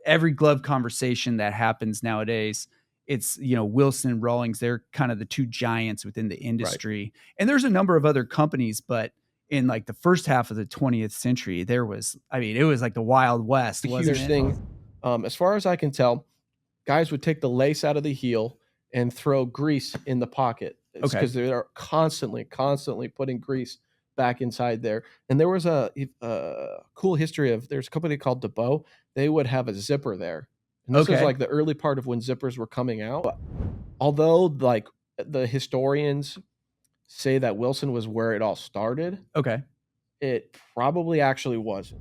every glove conversation that happens nowadays, it's, Wilson and Rawlings, they're kind of the two giants within the industry. Right. And there's a number of other companies, but in like the first half of the 20th century, it was like the Wild West. The huge thing, as far as I can tell, guys would take the lace out of the heel and throw grease in the pocket. It's because they're constantly putting grease back inside there. And there was a cool history there's a company called DeBow. They would have a zipper there. And this was like the early part of when zippers were coming out. Although like the historians say that Wilson was where it all started. Okay. It probably actually wasn't.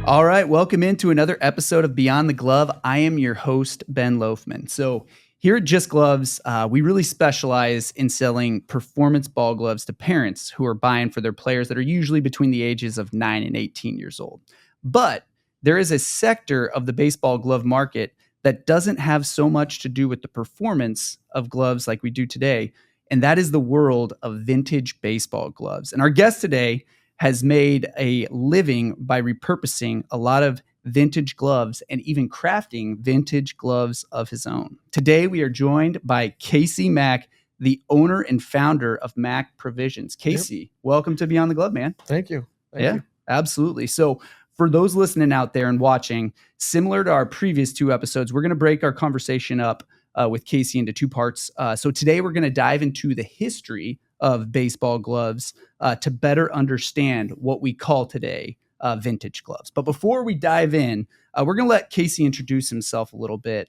All right, welcome into another episode of Beyond the Glove. I am your host, Ben Loafman. So here at Just Gloves, we really specialize in selling performance ball gloves to parents who are buying for their players that are usually between the ages of 9 and 18 years old. But there is a sector of the baseball glove market that doesn't have so much to do with the performance of gloves like we do today, and that is the world of vintage baseball gloves. And our guest today has made a living by repurposing a lot of vintage gloves and even crafting vintage gloves of his own. Today, we are joined by Casey Mack, the owner and founder of Mack Provisions. Casey, welcome to Beyond the Glove, man. Thank you. Thank you. Absolutely. So for those listening out there and watching, similar to our previous two episodes, we're going to break our conversation up with Casey into two parts. So today, we're going to dive into the history of baseball gloves to better understand what we call today vintage gloves. But before we dive in, we're going to let Casey introduce himself a little bit.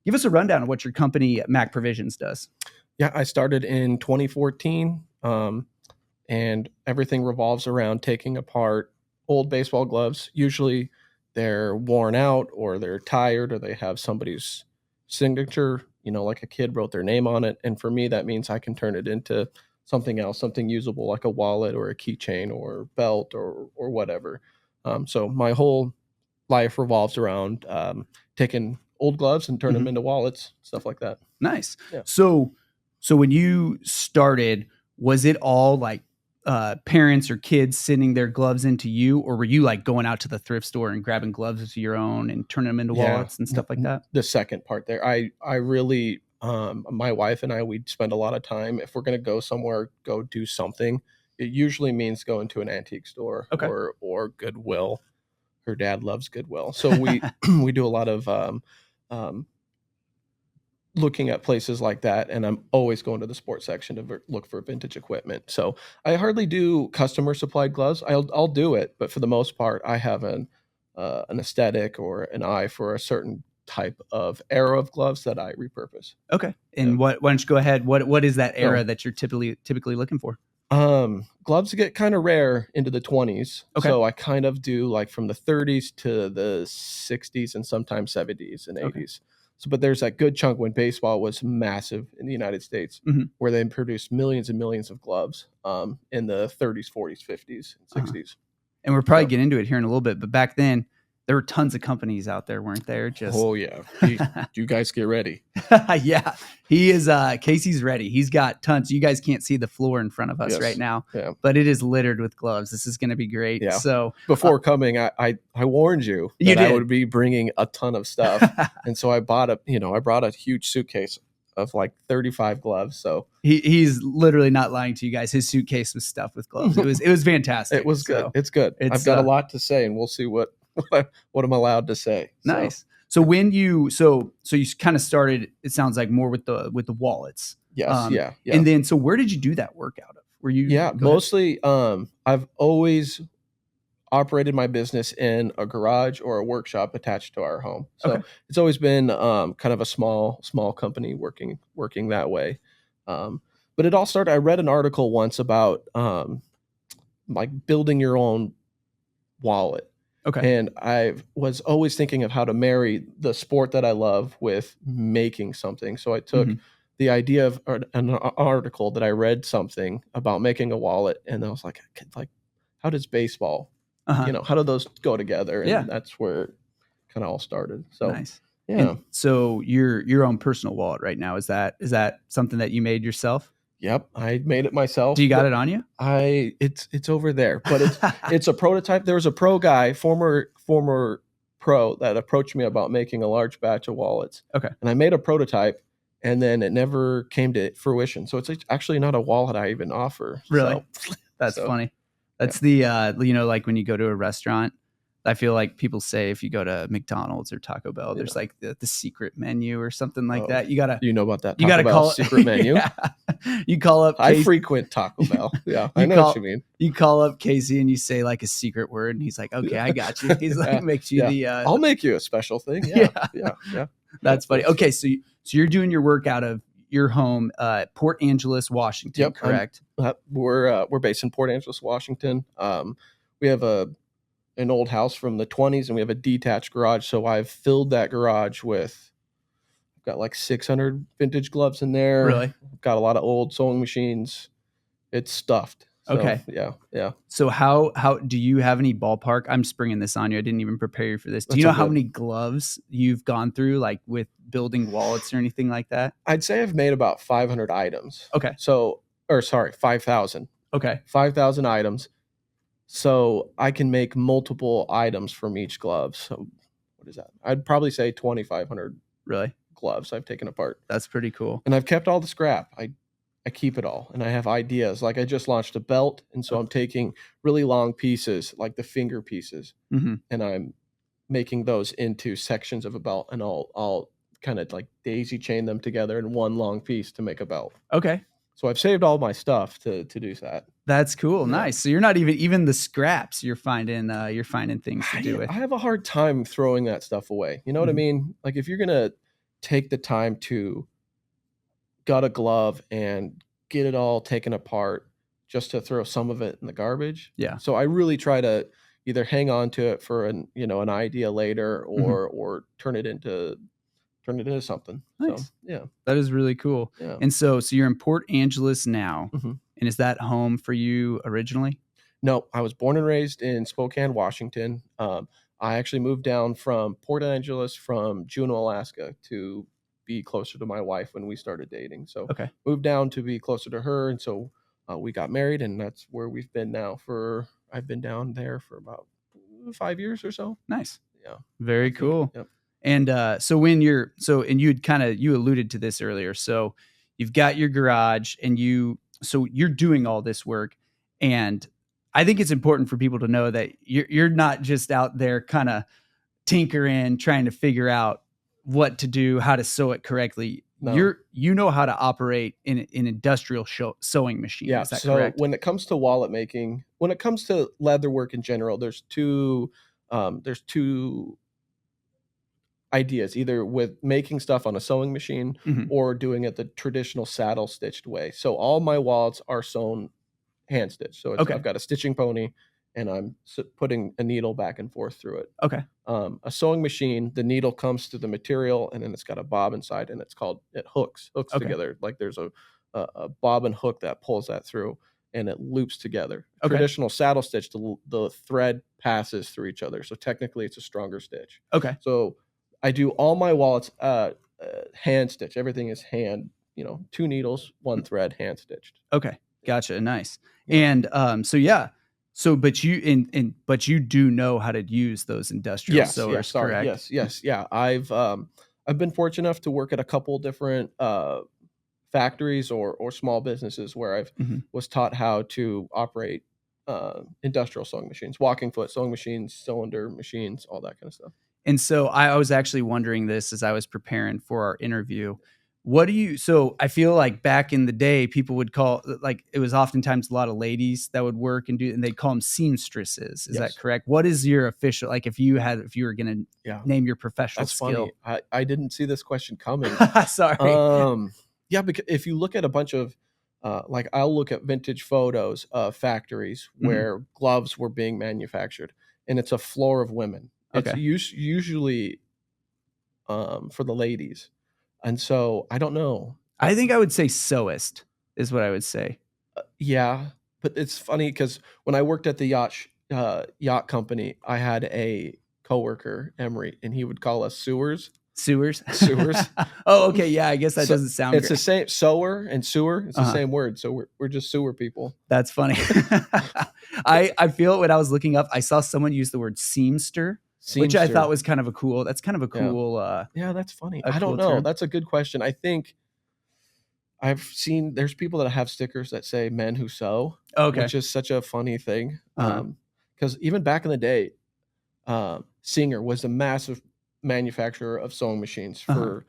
Give us a rundown of what your company, Mack Provisions, does. Yeah, I started in 2014, and everything revolves around taking apart old baseball gloves. Usually they're worn out or they're tired or they have somebody's signature, like a kid wrote their name on it. And for me, that means I can turn it into something else, something usable like a wallet or a keychain or belt or whatever. So my whole life revolves around taking old gloves and turn them into wallets, stuff like that. Nice. Yeah. So when you started, was it all like parents or kids sending their gloves into you, or were you like going out to the thrift store and grabbing gloves of your own and turning them into wallets and stuff like that? The second part there, I really, my wife and I, we'd spend a lot of time, if we're going to go somewhere, go do something, it usually means going to an antique store or Goodwill. Her dad loves Goodwill. So we, we do a lot of looking at places like that. And I'm always going to the sports section to look for vintage equipment. So I hardly do customer supplied gloves. I'll do it. But for the most part, I have an aesthetic or an eye for a certain type of era of gloves that I repurpose. Okay. And why don't you go ahead? What is that era that you're typically looking for? Gloves get kind of rare into the 20s. Okay. So I kind of do like from the 30s to the 60s and sometimes 70s and 80s. Okay. So, but there's that good chunk when baseball was massive in the United States, where they produced millions and millions of gloves in the 30s, 40s, 50s, and 60s. And we're probably getting into it here in a little bit, but back then, there were tons of companies out there, weren't there? Oh yeah, you guys get ready. Yeah, he is. Casey's ready. He's got tons. You guys can't see the floor in front of us right now, but it is littered with gloves. This is going to be great. Yeah. So before coming, I warned you that I would be bringing a ton of stuff, and so I brought a huge suitcase of like 35 gloves. So he's literally not lying to you guys. His suitcase was stuffed with gloves. It was fantastic. It was good. It's good. I've got a lot to say, and we'll see what I'm allowed to say. Nice. So when you you kind of started, it sounds like more with the wallets. Yes. Yeah. And then so where did you do that work out of? Were you mostly I've always operated my business in a garage or a workshop attached to our home. So it's always been kind of a small company working that way. But it all started, I read an article once about like building your own wallet. Okay. And I was always thinking of how to marry the sport that I love with making something. So I took the idea of an article that I read something about making a wallet, and I was like how does baseball, how do those go together? And that's where it kind of all started. So nice. Yeah. And so your own personal wallet right now, is that something that you made yourself? Yep, I made it myself. Do you got it on you? It's over there, but it's a prototype. There was a pro guy, former pro, that approached me about making a large batch of wallets. Okay. And I made a prototype, and then it never came to fruition. So it's actually not a wallet I even offer. Really? So, That's so, funny. That's the like when you go to a restaurant, I feel like people say if you go to McDonald's or Taco Bell, there's like the secret menu or something like that. You gotta you know about that? you gotta Taco call Bell secret menu. Yeah. You call up I Casey, frequent Taco Bell. Yeah, I know what you mean. you call up Casey and you say like a secret word, and he's like, "Okay, I got you." He's like, makes you the. I'll make you a special thing. Yeah. That's funny. Okay, so you're doing your work out of your home, Port Angeles, Washington, Yep, correct? We're based in Port Angeles, Washington. We have an old house from the 20s, and we have a detached garage. So I've filled that garage with, I've got like 600 vintage gloves in there. Really? Got a lot of old sewing machines. It's stuffed. So, Okay. Yeah. So how do you have any ballpark? I'm springing this on you. I didn't even prepare you for this. Do you know how many gloves you've gone through, like with building wallets or anything like that? I'd say I've made about 500 items. Okay. 5,000. Okay. 5,000 items. So I can make multiple items from each glove. So what is that? I'd probably say 2,500 Really? gloves I've taken apart. That's pretty cool. And I've kept all the scrap. I keep it all, and I have ideas. Like I just launched a belt, and so I'm taking really long pieces, like the finger pieces, and I'm making those into sections of a belt, and I'll kind of like daisy chain them together in one long piece to make a belt. Okay. So I've saved all my stuff to do that. That's cool. Yeah. Nice. So you're not even the scraps. You're finding things to do with. I have a hard time throwing that stuff away. You know what I mean? Like if you're gonna take the time to gut a glove and get it all taken apart just to throw some of it in the garbage. Yeah. So I really try to either hang on to it for an idea later, or turn it into something. Nice. So, yeah. That is really cool. Yeah. And so you're in Port Angeles now. And is that home for you originally? No, I was born and raised in Spokane, Washington. I actually moved down from Port Angeles from Juneau, Alaska, to be closer to my wife when we started dating. So moved down to be closer to her, and so we got married, and that's where we've been now. I've been down there for about 5 years or so. Nice. Yeah. Very cool. Yep. And so when you alluded to this earlier. So you've got your garage, and you're doing all this work, and I think it's important for people to know that you're not just out there kind of tinkering, trying to figure out what to do, how to sew it correctly. No. You know how to operate in an industrial sewing machine. Yeah. Is that so correct? When it comes to wallet making, when it comes to leather work in general, there's two ideas, either with making stuff on a sewing machine or doing it the traditional saddle stitched way. So all my wallets are sewn hand stitched. So I've got a stitching pony, and I'm putting a needle back and forth through it. Okay. A sewing machine, the needle comes through the material, and then it's got a bob inside, and it hooks together. Like there's a bobbin hook that pulls that through, and it loops together. Traditional saddle stitch, the thread passes through each other. So technically it's a stronger stitch. Okay. So I do all my wallets hand stitch. Everything is hand, 2 needles, 1 thread, hand stitched. Okay. Gotcha. Nice. Yeah. And but you do know how to use those industrial sewers, correct? Yes. Yeah. I've been fortunate enough to work at a couple different factories or small businesses where I've was taught how to operate industrial sewing machines, walking foot sewing machines, cylinder machines, all that kind of stuff. And so I was actually wondering this as I was preparing for our interview. So I feel like back in the day, people would call, like, it was oftentimes a lot of ladies that would work and they'd call them seamstresses. Is that correct? What is your official, like, if you were going to name your professional skill? Funny. I didn't see this question coming. Sorry. Yeah, because if you look at a bunch of, I'll look at vintage photos of factories where gloves were being manufactured, and it's a floor of women. It's usually for the ladies. And so I don't know. I think I would say sewist is what I would say. Yeah, but it's funny because when I worked at the yacht company, I had a coworker, Emery, and he would call us sewers. Sewers. Sewers. Oh, okay. Yeah, I guess that So doesn't sound it's great. the same. Sower and sewer. It's the Uh-huh. same word. So we're just sewer people. That's funny. I feel it when I was looking up, I saw someone use the word seamster, which I thought Seamster. was kind of a cool. That's kind of a Yeah. cool. Yeah, that's funny. A I don't cool know. term. That's a good question. I think I've seen there's people that have stickers that say "men who sew," Okay. which is such a funny thing. Uh-huh. Because even back in the day, Singer was a massive manufacturer of sewing machines Uh-huh. for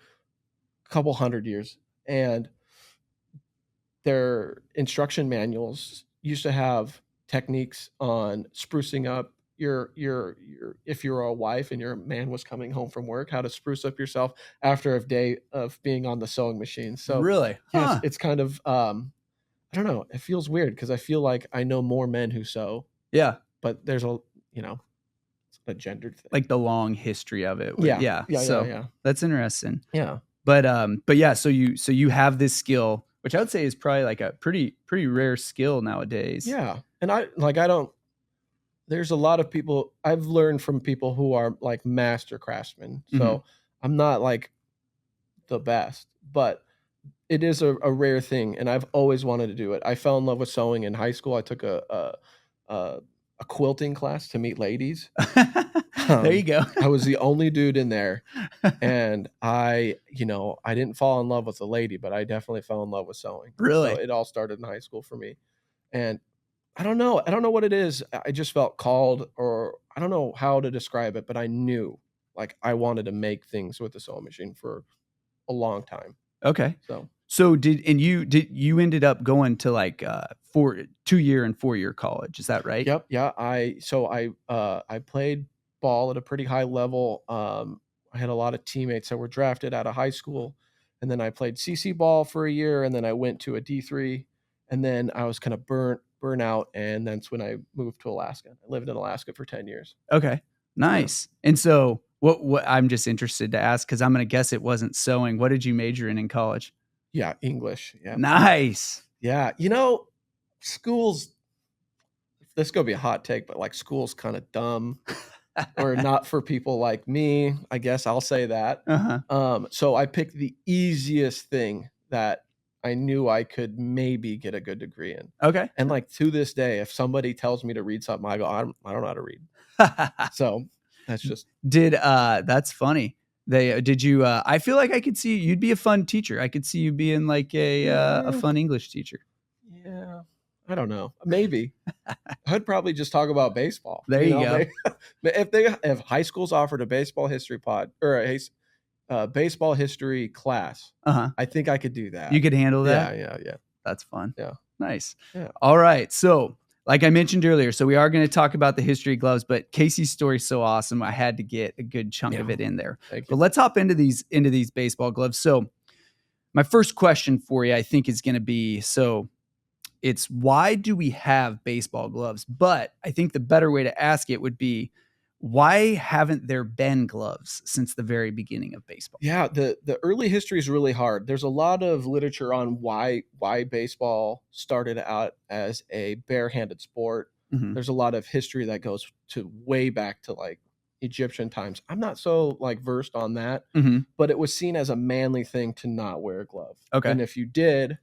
a couple hundred years, and their instruction manuals used to have techniques on sprucing up your if you're a wife and your man was coming home from work, how to spruce up yourself after a day of being on the sewing machine. So Really? yes, Huh. it's kind of I don't know, it feels weird because I feel like I know more men who sew, Yeah. but there's a you know it's a gendered thing. Like the long history of it. Yeah, Yeah. yeah, yeah, So yeah, that's interesting. yeah, But yeah, so you have this skill, which I would say is probably like a pretty rare skill nowadays. yeah. And I don't. There's a lot of people I've learned from people who are like master craftsmen. Mhm. So I'm not like the best, but it is a rare thing, and I've always wanted to do it. I fell in love with sewing in high school. I took a quilting class to meet ladies. There you go. I was the only dude in there, and I didn't fall in love with a lady, but I definitely fell in love with sewing. So Really? it all started in high school for me, and I don't know. I don't know what it is. I just felt called, or I don't know how to describe it, but I knew like I wanted to make things with the sewing machine for a long time. Okay. So So you ended up going to like 2-year and 4-year college, is that right? yep, yeah. I played ball at a pretty high level. I had a lot of teammates that were drafted out of high school, and then I played CC ball for a year, and then I went to a D3, and then I was kind of burnt out, and that's when I moved to Alaska. I lived in Alaska for 10 years. Okay. Yeah. Nice. And so what I'm just interested to ask, because I'm gonna guess it wasn't sewing. What did you major in college? Yeah, English. Yeah. Nice. Yeah. Schools, this is gonna be a hot take, but like school's kind of dumb or not for people like me. I guess I'll say that. Uh-huh. So I picked the easiest thing that I knew I could maybe get a good degree in. Okay. And like to this day, if somebody tells me to read something, I go, I don't know how to read. So that's just That's funny. Did you I feel like I could see you'd be a fun teacher. I could see you being like a yeah, fun English teacher. yeah. I don't know. Maybe I'd probably just talk about baseball. There you go. If high schools offered a baseball history pod or a baseball history class, Uh-huh. I think I could do that. You could handle Yeah, that? yeah, yeah, That's fun. yeah, Nice. yeah. All right. So, like I mentioned earlier, so we are going to talk about the history of gloves, but Casey's story's so awesome. I had to get a good chunk of Yeah. it in there. Thank But you. let's hop into these baseball gloves. So, my first question for you, I think, is going to be it's why do we have baseball gloves? But I think the better way to ask it would be why haven't there been gloves since the very beginning of baseball? Yeah, the early history is really hard. There's a lot of literature on why baseball started out as a barehanded sport. Mhm. There's a lot of history that goes to way back to like Egyptian times. I'm not so like versed on that, Mhm. but it was seen as a manly thing to not wear a glove. Okay. And if you did,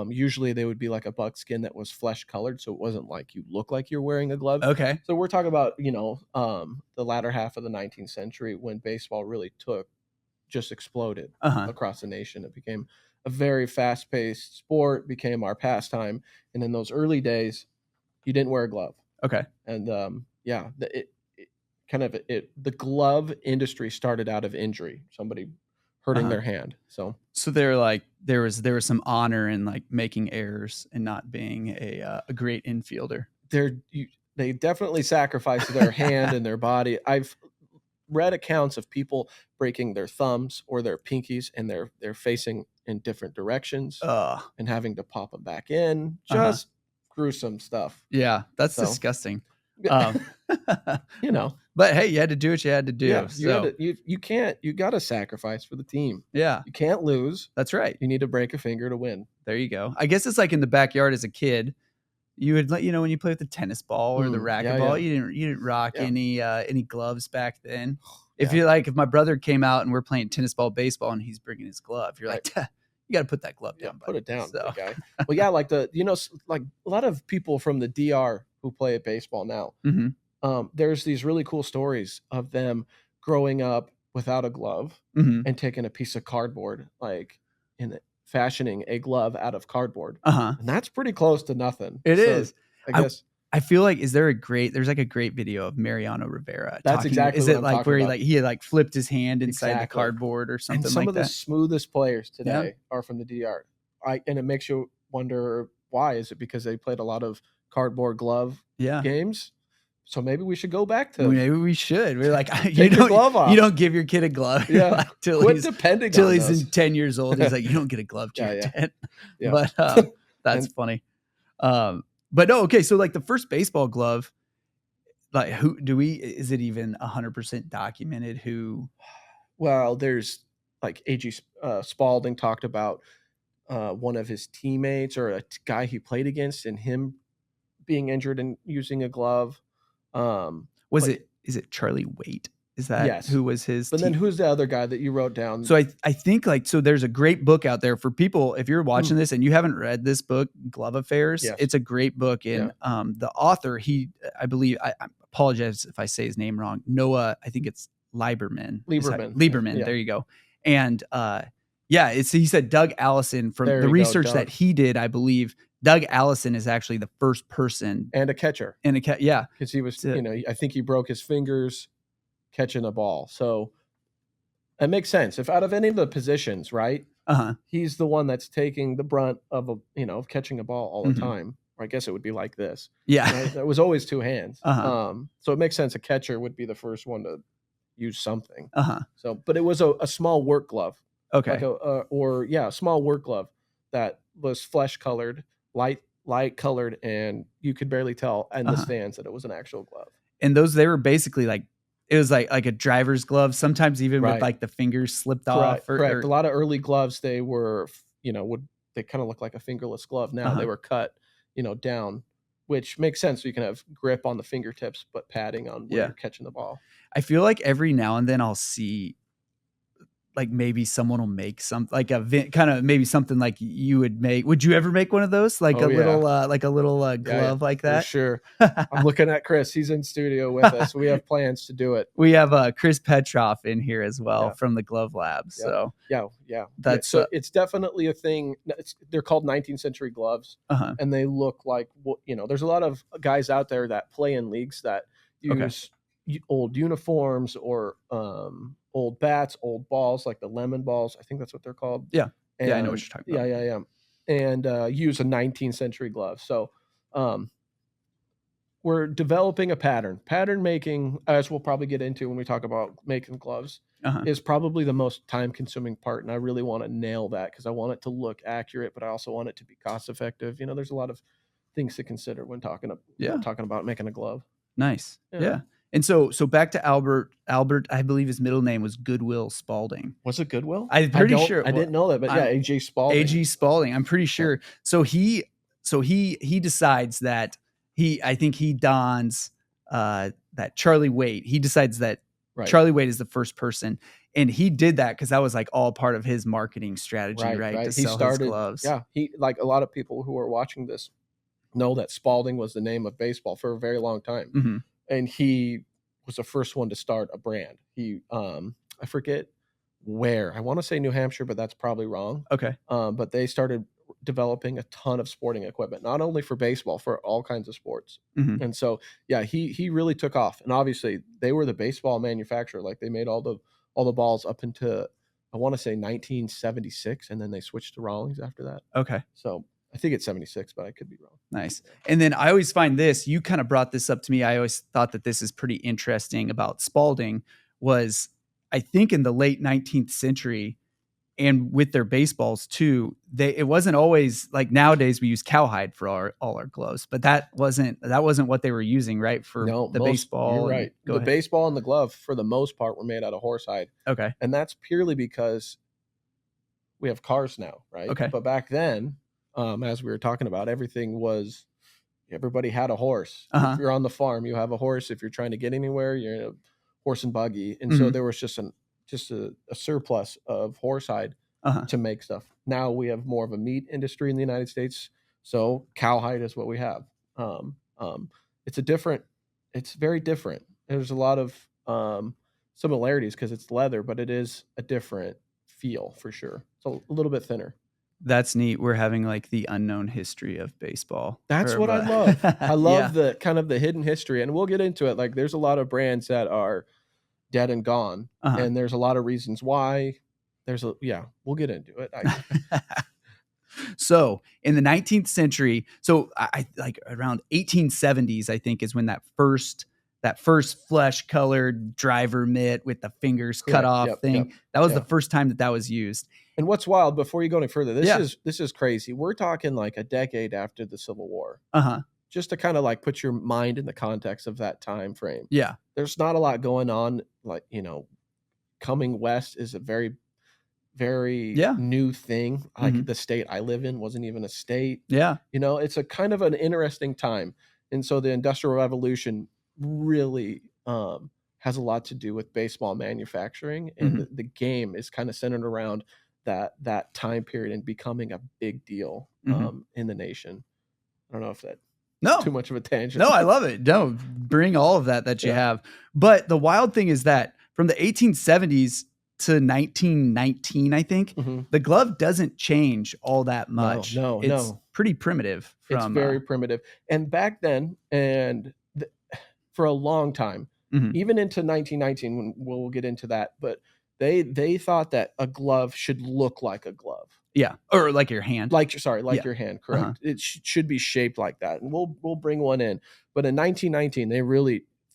usually they would be like a buckskin that was flesh colored, so it wasn't like you look like you're wearing a glove. Okay. So we're talking about the latter half of the 19th century when baseball really just exploded Uh-huh. across the nation. It became a very fast paced sport, became our pastime, and in those early days, you didn't wear a glove. Okay. And the glove industry started out of injury, somebody hurting Uh-huh. their hand. So they're like there was some honor in like making errors and not being a great infielder. They definitely sacrificed their hand and their body. I've read accounts of people breaking their thumbs or their pinkies, and they're facing in different directions Ugh. and having to pop them back in. Uh-huh. Just gruesome stuff. Yeah, that's So, disgusting. Um, you know, but hey, you had to do what you had to do. yeah, So you got to sacrifice for the team. yeah, You can't lose. that's right. You need to break a finger to win. There you go. I guess it's like in the backyard as a kid. You would let when you play with the tennis ball or the Yeah, racquetball, yeah. you didn't rock Yeah. any gloves back then. If Yeah. you're like, if my brother came out and we're playing tennis ball, baseball, and he's bringing his glove, you're like, you got to put that glove Yeah, down, put buddy. it down, So, big guy. Well, yeah, like like a lot of people from the DR who play at baseball now. mhm, There's these really cool stories of them growing up without a glove mhm, and taking a piece of cardboard, like fashioning a glove out of cardboard, uh-huh. and that's pretty close to nothing. It So is. I I guess I feel like there's like a great video of Mariano Rivera that's talking. exactly Is what it I'm like talking where about. he had like flipped his hand inside the Exactly. cardboard or And something some like of the that? smoothest players Yeah. today are from the DR. And it makes you wonder why. Is it because they played a lot of cardboard glove Yeah. games? So maybe we should go back to Maybe we should. We're like, take your glove off. you don't give your kid a glove Yeah. like, till Quit he's depending till on he's those. in 10 years old. He's like, you don't get a glove till Yeah, you're yeah. 10. Yeah. But that's And funny. But no, okay. So like the first baseball glove, like is it even 100% documented who? well, there's like A.G. Spalding talked about one of his teammates or guy he played against and him being injured and using a glove. Is But it Charlie Waite? Is that yes. who was his But then team? who's the other guy that you wrote down? So I think like, so there's a great book out there for people. If you're watching this and you haven't read this book, Glove Affairs, Yes. it's a great book. And the author, I believe, I apologize if I say his name wrong. Noah, I think it's Lieberman. Lieberman. Yeah. There you go. And he said Doug Allison from There the you go, research that Doug. he did. I believe Doug Allison is actually the first person And a catcher. yeah, Because he was, I think he broke his fingers catching a ball. So it makes sense. If out of any of the positions, right, he's the one that's taking the brunt of of catching a ball all the time. Or I guess it would be like this. Yeah. Right? It was always two hands. So it makes sense. A catcher would be the first one to use something. So, but it was a small work glove. Okay. Like a small work glove that was flesh colored, light colored, and you could barely tell in the stands that it was an actual glove. And they were basically like, it was like a driver's glove, sometimes even with like the fingers slipped off. Correct. A lot of early gloves, they were, they kind of look like a fingerless glove. Now they were cut, down, which makes sense. So you can have grip on the fingertips, but padding on where you're catching the ball. I feel like every now and then I'll see like maybe someone will make like kind of maybe something like you would make. Would you ever make one of those? Like a little glove like that? For sure. I'm looking at Chris. He's in studio with us. We have plans to do it. We have Chris Petroff in here as well from the Glove Lab. So that's it's definitely a thing. They're called 19th century gloves, and they look like there's a lot of guys out there that play in leagues that use old uniforms or old bats, old balls, like the lemon balls. I think that's what they're called. Yeah. And, I know what you're talking about. Yeah. And use a 19th century glove. So we're developing a pattern making, as we'll probably get into when we talk about making gloves, is probably the most time consuming part. And I really want to nail that because I want it to look accurate, but I also want it to be cost effective. There's a lot of things to consider when talking about making a glove. Nice. Yeah. And so back to Albert, I believe his middle name was Goodwill Spalding. Was it Goodwill? I'm pretty sure. I didn't know that, but A.G. Spalding. A.G. Spalding, I'm pretty sure. So he decides that I think he dons that Charlie Waite. He decides that Charlie Waite is the first person. And he did that because that was like all part of his marketing strategy, right? To sell his gloves. Yeah. He, like a lot of people who are watching this know that Spalding was the name of baseball for a very long time. And he was the first one to start a brand. He, I forget where. I want to say New Hampshire, but that's probably wrong. Okay. But they started developing a ton of sporting equipment, not only for baseball, for all kinds of sports. And so, he really took off. And obviously, they were the baseball manufacturer. Like they made all the balls up into, I want to say 1976, and then they switched to Rawlings after that. Okay. So I think it's 76, but I could be wrong. Nice. And then I always find this, you kind of brought this up to me. I always thought that this is pretty interesting about Spalding was, I think in the late 19th century and with their baseballs too, it wasn't always like nowadays we use cowhide for all our gloves, but that wasn't what they were using, right? For baseball. You're right. The baseball and the glove for the most part were made out of horsehide. Okay. And that's purely because we have cars now, right? Okay. But back then, as we were talking about, everybody had a horse. If you're on the farm, you have a horse. If you're trying to get anywhere, you're in a horse and buggy, and so Mhm. there was just a surplus of horsehide Uh-huh. to make stuff. Now we have more of a meat industry in the United States, so cowhide is what we have. Um, um, it's a different, it's very different. There's a lot of similarities because it's leather, but it is a different feel for sure. It's a little bit thinner. That's neat. We're having like the unknown history of baseball. That's what I love. I Yeah. love the kind of the hidden history, and we'll get into it. Like, there's a lot of brands that are dead and gone, Uh-huh. and there's a lot of reasons why. We'll get into it. So in the 19th century, so I like around 1870s, I think is when that first flesh colored driver mitt with the fingers cut Correct. off Yep. thing. Yep. That was Yeah. the first time that was used. And what's wild, before you go any further, Yeah. this is crazy. We're talking like a decade after the Civil War. Uh-huh. Just to kind of like put your mind in the context of that time frame. Yeah. There's not a lot going on. Like, coming west is a very, very Yeah. new thing. Like, Mhm. the state I live in wasn't even a state. Yeah. It's a kind of an interesting time. And so the Industrial Revolution really has a lot to do with baseball manufacturing, and Mhm. the game is kind of centered around that time period and becoming a big deal Mhm. in the nation. I don't know if that's No. too much of a tangent. No, I love it. No, bring all of that you Yeah. have. But the wild thing is that from the 1870s to 1919, I think, Mhm. the glove doesn't change all that much. No, It's no. pretty primitive It's from very primitive. And back then, for a long time, mhm. even into 1919, when we'll get into that, but they thought that a glove should look like a glove. Yeah, or like your hand. Like Yeah. your hand, correct? Uh-huh. It should be shaped like that, and we'll bring one in. But in 1919,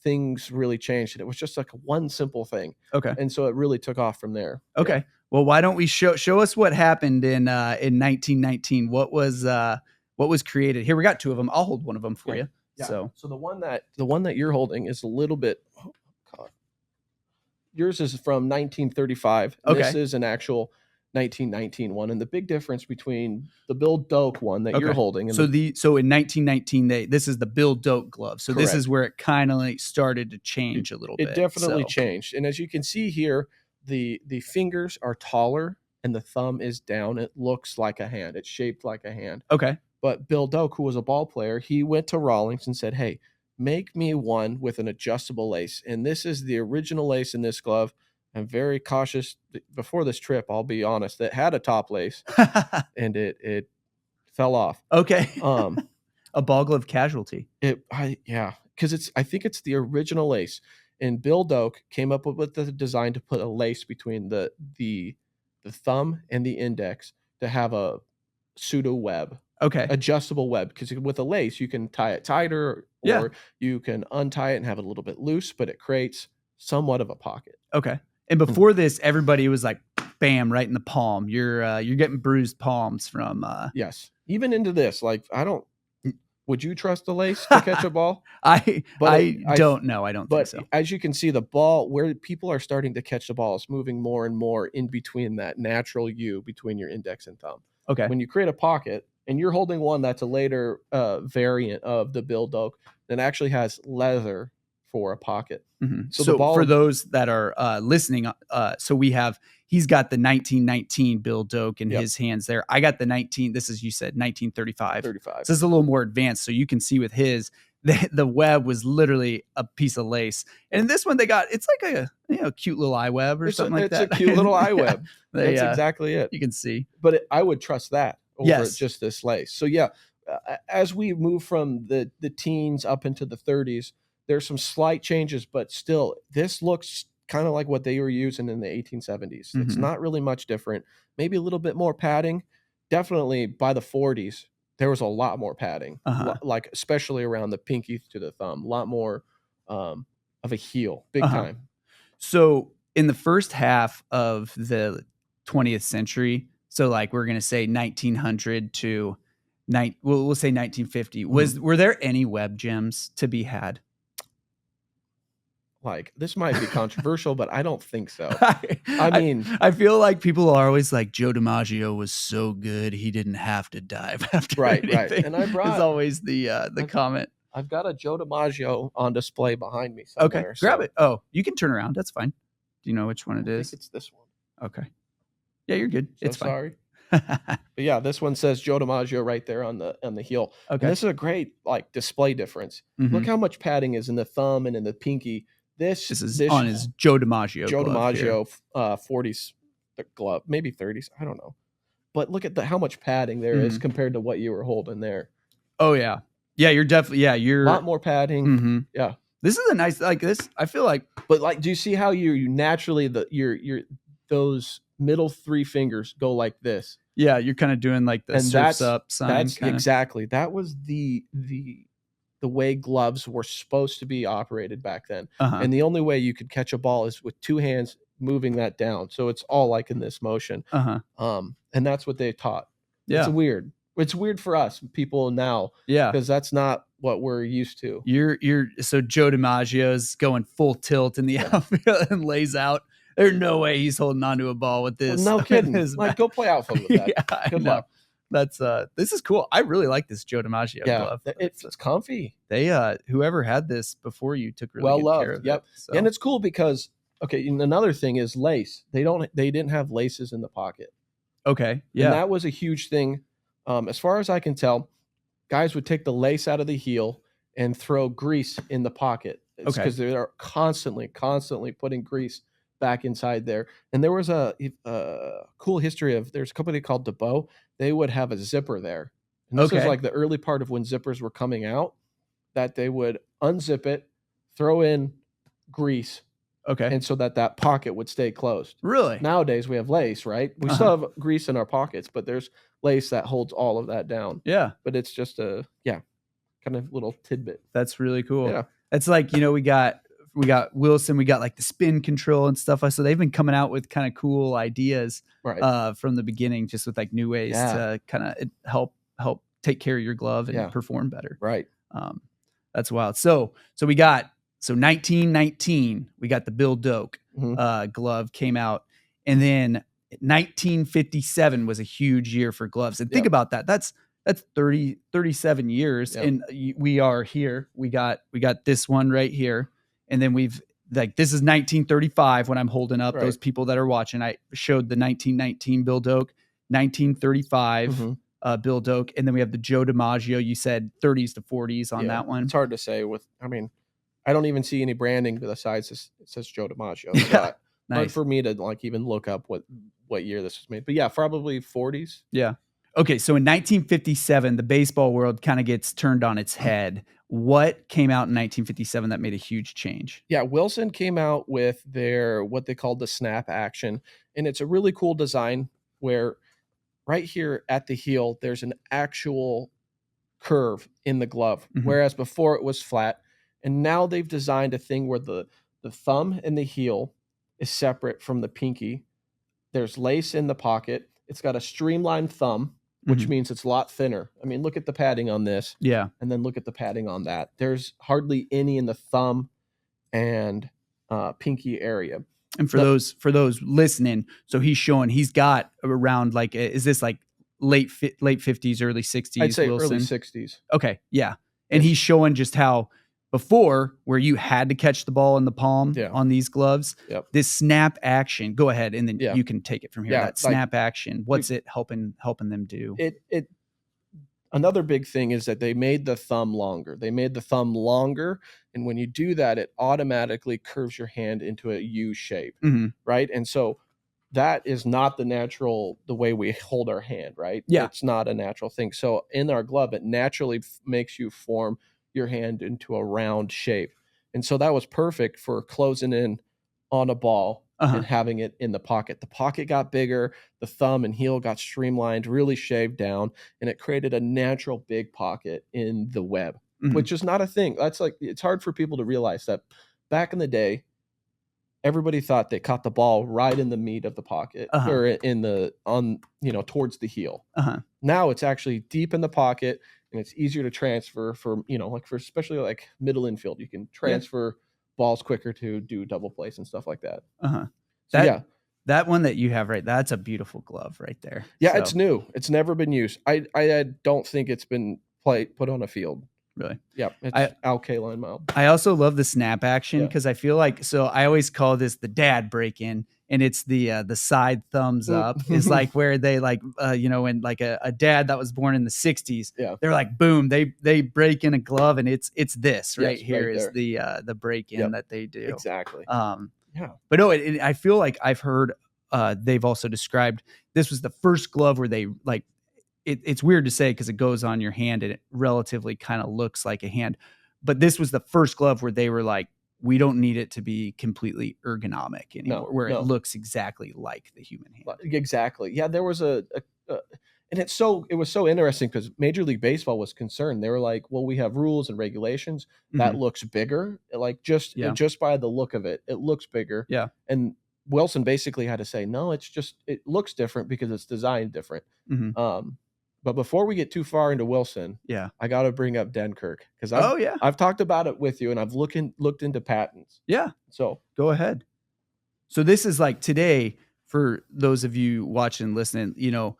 things really changed, and it was just like one simple thing, Okay. and so it really took off from there. Okay. Yeah. Well, why don't we show us what happened in 1919? What was created? Here we got two of them. I'll hold one of them for Yeah. you. Yeah. So So the one that you're holding is a little bit. Oh, God. Yours is from 1935. Okay. This is an actual 1919 one, and the big difference between the Bill Doak one that you're Okay. holding and So in 1919, this is the Bill Doak glove. So this Correct. is where it kind of like started to change a little bit. it definitely So, changed. And as you can see here, the fingers are taller and the thumb is down. It looks like a hand. It's shaped like a hand. Okay. But Bill Doak, who was a ball player, he went to Rawlings and said, "Hey, make me one with an adjustable lace." And this is the original lace in this glove. I'm very cautious before this trip. I'll be honest. It had a top lace, and it fell off. Okay. Um, A ball glove casualty. because I think it's the original lace. And Bill Doak came up with the design to put a lace between the thumb and the index to have a pseudo web. Okay. Adjustable web, because with a lace you can tie it tighter, Yeah. or you can untie it and have it a little bit loose, but it creates somewhat of a pocket. Okay. And before this, everybody was like, bam, right in the palm. You're getting bruised palms from. Yes, even into this, like would you trust the lace to catch a ball? I But don't know. I don't think But so. as you can see, the ball, where people are starting to catch the ball, is moving more and more in between that natural U between your index and thumb. Okay. When you create a pocket, and you're holding one that's a later variant of the Bill Doak that actually has leather for a pocket. Mhm. So So the ball, for those that are listening, so he's got the 1919 Bill Doak in Yep. his hands there. I got the 19. This is, you said 1935. 35. So this is a little more advanced. So you can see with his, the web was literally a piece of lace. And in this one, it's like a cute little eye web or something like that. It's a cute little eye web. That's Yeah. exactly it. You can see. But I would trust that over Yes. just this lace. So yeah, as we move from the teens up into the 30s, there's some slight changes, but still, this looks kind of like what they were using in the 1870s. It's Mhm. not really much different. Maybe a little bit more padding. Definitely by the 40s, there was a lot more padding, Uh-huh. like especially around the pinky to the thumb. A lot more of a heel, big Uh-huh. time. So in the first half of the 20th century, so like we're gonna say 1900 to we'll say 1950. Were there any web gems to be had? Like, this might be controversial, but I don't think so. I mean, I feel like people are always like, Joe DiMaggio was so good he didn't have to dive after Right. anything. And I brought is always the comment. I've got a Joe DiMaggio on display behind me Okay, somewhere. grab it. Oh, you can turn around. That's fine. Do you know which one it I is? think it's this one. Okay. Yeah, you're good. So It's fine. sorry. But yeah, this one says Joe DiMaggio right there on the heel. Okay. And this is a great like display difference. Mhm. Look how much padding is in the thumb and in the pinky. This is on his Joe DiMaggio Joe glove here. DiMaggio 40s glove, maybe 30s. I don't know. But look at how much padding there is compared to what you were holding there. Oh yeah. Yeah, you're definitely you're a lot more padding. Yeah. This is a nice like this. I feel like, but like, do you see how you naturally your those middle three fingers go like this? Yeah, you're kind of doing like the surfs up sign. That's exactly. That was the way gloves were supposed to be operated back then. And the only way you could catch a ball is with two hands moving that down. So it's all like in this motion. And that's what they taught. Yeah. It's weird. It's weird for us people now. Yeah. Because that's not what we're used to. So Joe DiMaggio's going full tilt in the outfield and lays out. There's no way he's holding onto a ball with this. Well, no kidding. Like, go play outfield with that. Good luck. That's this is cool. I really like this Joe DiMaggio glove. It's comfy. They whoever had this before you took really good care of it. So. And it's cool because and another thing is lace. They didn't have laces in the pocket. Okay. Yeah. And that was a huge thing. As far as I can tell, guys would take the lace out of the heel and throw grease in the pocket. It's because they're constantly putting grease back inside there. And there was a cool history of, there's a company called DeBow. They would have a zipper there. And this was like the early part of when zippers were coming out, that they would unzip it, throw in grease. And so that pocket would stay closed. Really? Nowadays we have lace, right? We still have grease in our pockets, but there's lace that holds all of that down. Yeah. But it's just a kind of little tidbit. That's really cool. Yeah. It's like, we got Wilson, we got like the spin control and stuff. So they've been coming out with kind of cool ideas from the beginning, just with like new ways to kind of help take care of your glove and perform better. Right. That's wild. So we got 1919, we got the Bill Doak glove came out, and then 1957 was a huge year for gloves. And think about that. That's 37 years. And we are here. We got this one right here. And then we've this is 1935 when I'm holding up those people that are watching. I showed the 1919 Bill Doak, 1935 Bill Doak. And then we have the Joe DiMaggio. You said 30s to 40s on that one. It's hard to say I don't even see any branding besides it says Joe DiMaggio. So hard for me to like even look up what year this was made. But yeah, probably 40s. Yeah. Okay, so in 1957, the baseball world kind of gets turned on its head. What came out in 1957 that made a huge change? Yeah, Wilson came out with their what they called the snap action, and it's a really cool design where right here at the heel there's an actual curve in the glove, whereas before it was flat. And now they've designed a thing where the thumb and the heel is separate from the pinky. There's lace in the pocket. It's got a streamlined thumb, which means it's a lot thinner. I mean, look at the padding on this. Yeah. And then look at the padding on that. There's hardly any in the thumb and pinky area. And for those listening, so he's got around like, is this like late 50s, early 60s? I'd say Wilson? early 60s. Okay. Yeah. And he's showing just how before, where you had to catch the ball in the palm on these gloves, this snap action, go ahead and then you can take it from here. That snap action, what's it helping them do? Another big thing is that they made the thumb longer. And when you do that, it automatically curves your hand into a U shape, right? And so that is not the way we hold our hand, right? Yeah. It's not a natural thing. So in our glove, it naturally makes you form your hand into a round shape. And so that was perfect for closing in on a ball and having it in the pocket. The pocket got bigger, the thumb and heel got streamlined, really shaved down, and it created a natural big pocket in the web, which is not a thing. That's like, it's hard for people to realize that back in the day, everybody thought they caught the ball right in the meat of the pocket or towards the heel. Now it's actually deep in the pocket, and it's easier to transfer for especially like middle infield. You can transfer balls quicker to do double plays and stuff like that. That one that you have, right? That's a beautiful glove right there. Yeah, it's new. It's never been used. I don't think it's been put on a field. Really. Yep, it's I alkaline mild. I also love the snap action Yeah. because I feel like so I always call this the dad break in, and it's the side thumbs up is like where they like you know, when like a dad that was born in the 60s, Yeah. they're like boom, they break in a glove and it's this right Yes, here right is there. the break in Yep. that they do. Exactly. Yeah. But no, I feel like I've heard they've also described this was the first glove where they like it's weird to say because it goes on your hand and it relatively kind of looks like a hand. But this was the first glove where they were like, we don't need it to be completely ergonomic anymore, where it no. looks exactly like the human hand. Exactly. Yeah, there was a and it was so interesting because Major League Baseball was concerned. They were like, "Well, we have rules and regulations that Mhm. looks bigger. Like Yeah. just by the look of it, it looks bigger." Yeah. And Wilson basically had to say, "No, it looks different because it's designed different." Mhm. But before we get too far into Wilson, Yeah. I got to bring up Kirk because Oh, yeah. I've talked about it with you and I've looked into patents. Yeah. So Go ahead. So this is like today for those of you watching and listening, you know,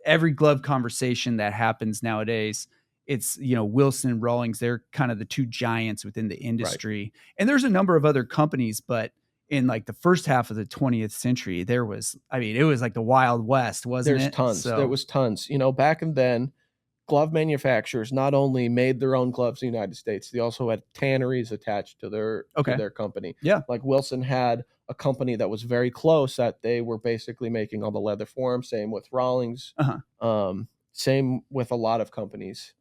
every glove conversation that happens nowadays, it's, you know, Wilson and Rawlings, they're kind of the two giants within the industry. And there's a number of other companies, but in like the first half of the 20th century, there was, I mean, it was like the Wild West, wasn't there's it? tons. There So, was tons. You know, back and then glove manufacturers not only made their own gloves in the United States, they also had tanneries attached to okay. their company. Yeah. Like Wilson had a company that was very close that they were basically making all the leather for them. Same with Rawlings. Uh-huh. Same with a lot of companies.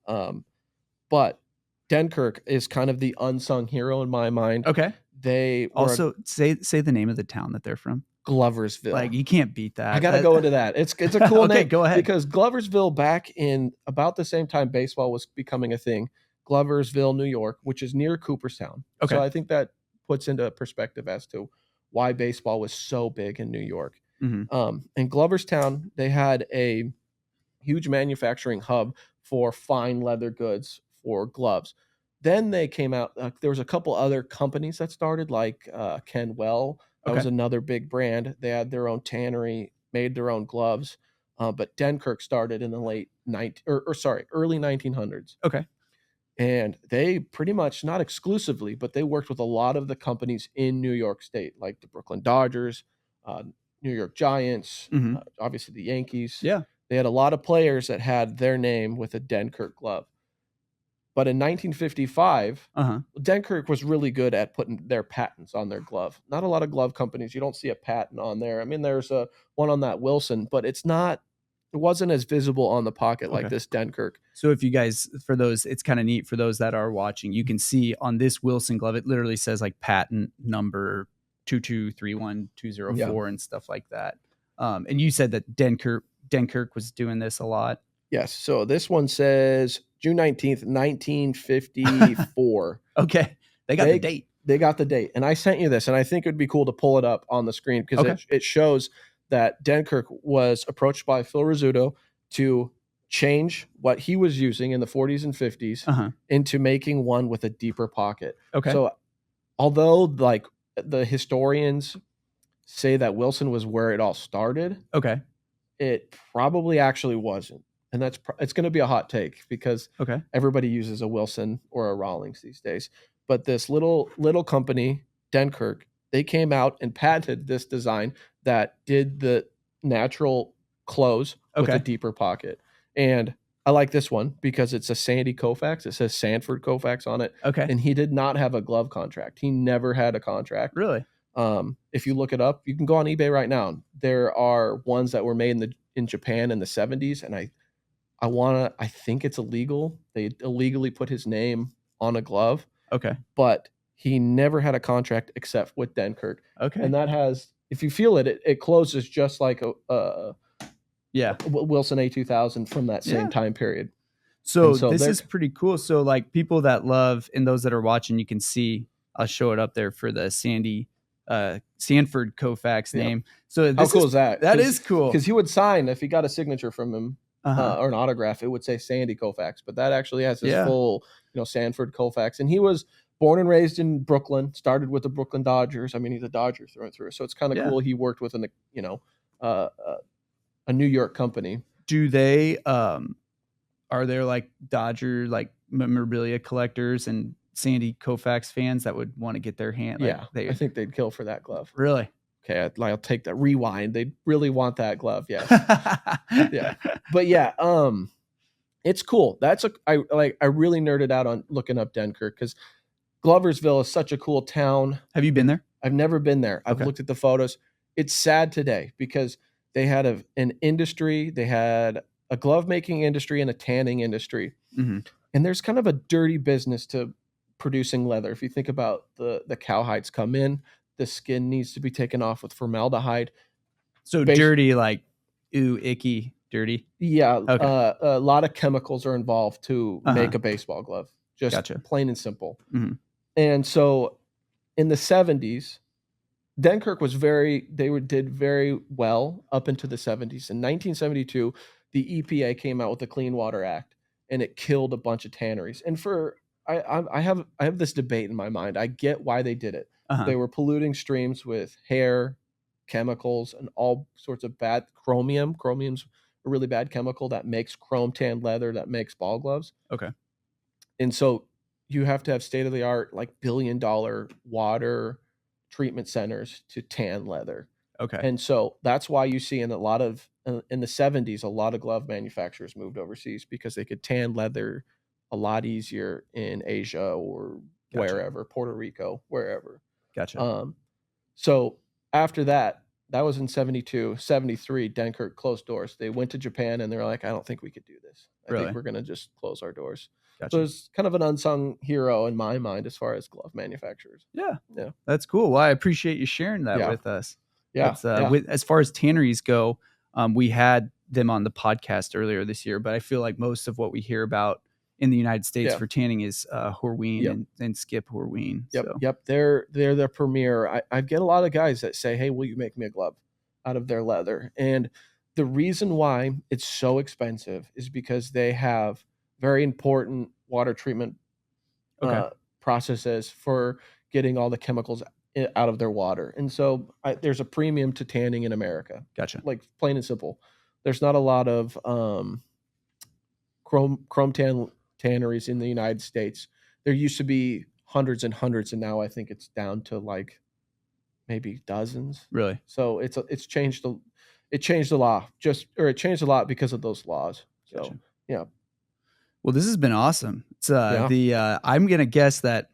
But Denkirk is kind of the unsung hero in my mind. Okay. They were Also, say the name of the town that they're from. Gloversville. Like you can't beat that. I got to go into that. It's a cool okay, name. go ahead. Because Gloversville, back in about the same time baseball was becoming a thing, Gloversville, New York, which is near Cooperstown. Okay. So I think that puts into perspective as to why baseball was so big in New York. Mm-hmm. In Gloverstown, they had a huge manufacturing hub for fine leather goods for gloves. Then they came out. There was a couple other companies that started, like Kenwell. That Okay. was another big brand. They had their own tannery, made their own gloves. But Denkirk started in the early 1900s, Okay. and they pretty much not exclusively, but they worked with a lot of the companies in New York State, like the Brooklyn Dodgers, New York Giants, Mm-hmm. obviously the Yankees. Yeah. They had a lot of players that had their name with a Denkirk glove. But in 1955, Uh-huh. Denkirk was really good at putting their patents on their glove. Not a lot of glove companies, you don't see a patent on there. I mean, there's a one on that Wilson, but it wasn't as visible on the pocket like Okay. this Denkirk. So if you guys, for those, it's kind of neat for those that are watching, you can see on this Wilson glove, it literally says like patent number 2231204 and stuff like that. And you said that Denkirk was doing this a lot. Yes. So this one says June 19th, 1954. Okay. They got the date. They got the date. And I sent you this, and I think it'd be cool to pull it up on the screen because Okay. it shows that Denkirk was approached by Phil Rizzuto to change what he was using in the 40s and 50s Uh-huh. into making one with a deeper pocket. Okay. So although like the historians say that Wilson was where it all started, Okay. it probably actually wasn't. And it's going to be a hot take because Okay. everybody uses a Wilson or a Rawlings these days. But this little company, Denkirk, they came out and patented this design that did the natural close with Okay. a deeper pocket. And I like this one because it's a Sandy Koufax. It says Sanford Koufax on it. Okay. And he did not have a glove contract. He never had a contract. Really? If you look it up, you can go on eBay right now. There are ones that were made in Japan in the 70s, and I think it's illegal. They illegally put his name on a glove. Okay. But he never had a contract except with Denkirk. Okay. And that has, if you feel it, it closes just like a Wilson A2000 from that same time period. So this is pretty cool. So like people that love and those that are watching, you can see, I'll show it up there for the Sanford Koufax name. So how cool is that? That is cool. Because he would sign if he got a signature from him. Or an autograph, it would say Sandy Koufax, but that actually has his full, Sanford Koufax. And he was born and raised in Brooklyn, started with the Brooklyn Dodgers. I mean, he's a Dodger through and through. So it's kind of cool. He worked with a New York company. Do they, are are there like Dodger like memorabilia collectors and Sandy Koufax fans that would want to get their hand? Like, Yeah, I think they'd kill for that glove. Really? Okay, I'll take that. Rewind. They really want that glove. Yes. Yeah. But yeah, it's cool. I really nerded out on looking up Dunkirk because Gloversville is such a cool town. Have you been there? I've never been there. I've Okay. looked at the photos. It's sad today because they had an industry. They had a glove making industry and a tanning industry. Mm-hmm. And there's kind of a dirty business to producing leather. If you think about the cowhides come in, the skin needs to be taken off with formaldehyde. So dirty, like, ooh, icky, dirty. Yeah. Okay. A lot of chemicals are involved to make a baseball glove. Just plain and simple. Mm-hmm. And so in the 70s, Dunkirk did very well up into the 70s. In 1972, the EPA came out with the Clean Water Act, and it killed a bunch of tanneries. And I have this debate in my mind. I get why they did it. They were polluting streams with hair, chemicals, and all sorts of bad chromium. Chromium's a really bad chemical that makes chrome tanned leather that makes ball gloves. Okay. And so you have to have state-of-the-art, like billion-dollar water treatment centers to tan leather. Okay. And so that's why you see in the 70s, a lot of glove manufacturers moved overseas because they could tan leather a lot easier in Asia or wherever, Puerto Rico, wherever. Gotcha. So after that was in 72, 73, Dunkirk closed doors. They went to Japan and they're like, I don't think we could do this. I think we're going to just close our doors. Gotcha. So it's kind of an unsung hero in my mind as far as glove manufacturers. Yeah. That's cool. Well, I appreciate you sharing that with us. Yeah. As far as tanneries go, we had them on the podcast earlier this year, but I feel like most of what we hear about in the United States for tanning is Horween and Skip Horween. Yep. They're the premier. I get a lot of guys that say, hey, will you make me a glove out of their leather? And the reason why it's so expensive is because they have very important water treatment processes for getting all the chemicals out of their water. And so there's a premium to tanning in America. Gotcha. Like plain and simple. There's not a lot of chrome tanneries in the United States. There used to be hundreds and hundreds, and now I think it's down to like maybe dozens. Really? So it's changed it changed the law. It changed a lot because of those laws. So Gotcha. Yeah. Well, this has been awesome. It's I'm gonna guess that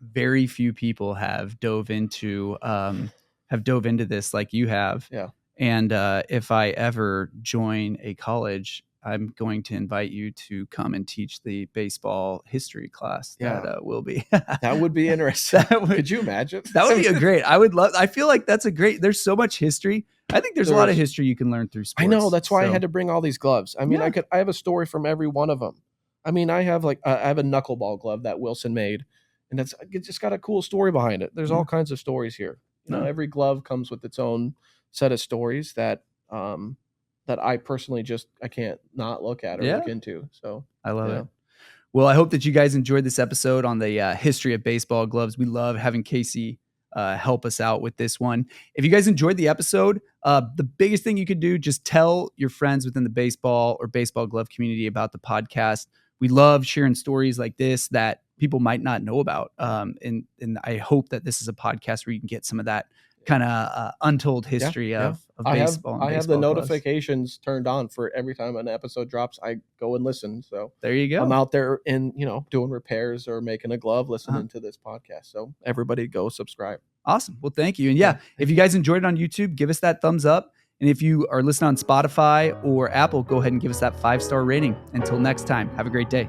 very few people have dove into this like you have. Yeah. And if I ever join a college, I'm going to invite you to come and teach the baseball history class. That will be. That would be interesting. Could you imagine? That would be I feel like that's there's so much history. I think there's a lot of history you can learn through sports. I know. That's why I had to bring all these gloves. I mean, I have a story from every one of them. I mean, I have a knuckleball glove that Wilson made, and it's just got a cool story behind it. There's all kinds of stories here. You know, every glove comes with its own set of stories that I personally I can't not look at or look into. So I love it. Well, I hope that you guys enjoyed this episode on the history of baseball gloves. We love having Casey help us out with this one. If you guys enjoyed the episode, the biggest thing you could do, just tell your friends within the baseball or baseball glove community about the podcast. We love sharing stories like this that people might not know about. And I hope that this is a podcast where you can get some of that kind of untold history of baseball. I have the notifications turned on for every time an episode drops. I go and listen. So there you go. I'm out there and doing repairs or making a glove, listening to this podcast. So everybody go subscribe. Awesome. Well, thank you. And if you guys enjoyed it on YouTube, give us that thumbs up. And if you are listening on Spotify or Apple, go ahead and give us that 5-star rating. Until next time, have a great day.